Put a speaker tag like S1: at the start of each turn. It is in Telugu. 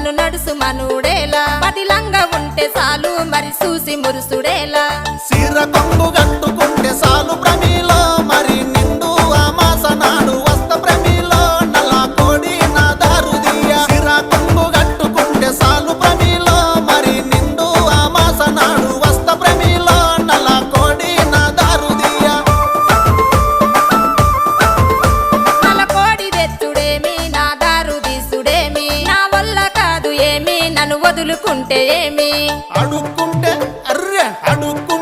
S1: నన్ను నడుసు మనుడేలా పదిలంగా ఉంటే చాలు మరి చూసి మురుసుడేలా
S2: సిర కొంగు కట్టుకుంటే సాలు ప్రమిలో మరి నిండు అమాస నాడు వస్త ప్రమిలో నల్ల కోడి నా దారుదియ సిర కొంగు కట్టుకుంటే సాలు ప్రమిలో మరి నిండు అమాస నాడు వస్త ప్రమిలో నల్ల కోడి నా దారుదియ
S1: నల్ల కోడి తెచ్చుడేమి నా దారు తీసుడేమి నా వల్ల కాదు ఏమి నన్ను వదులుకుంటే ఏమి
S2: అడుక్కుంటే అర్రె అడుక్కుంటే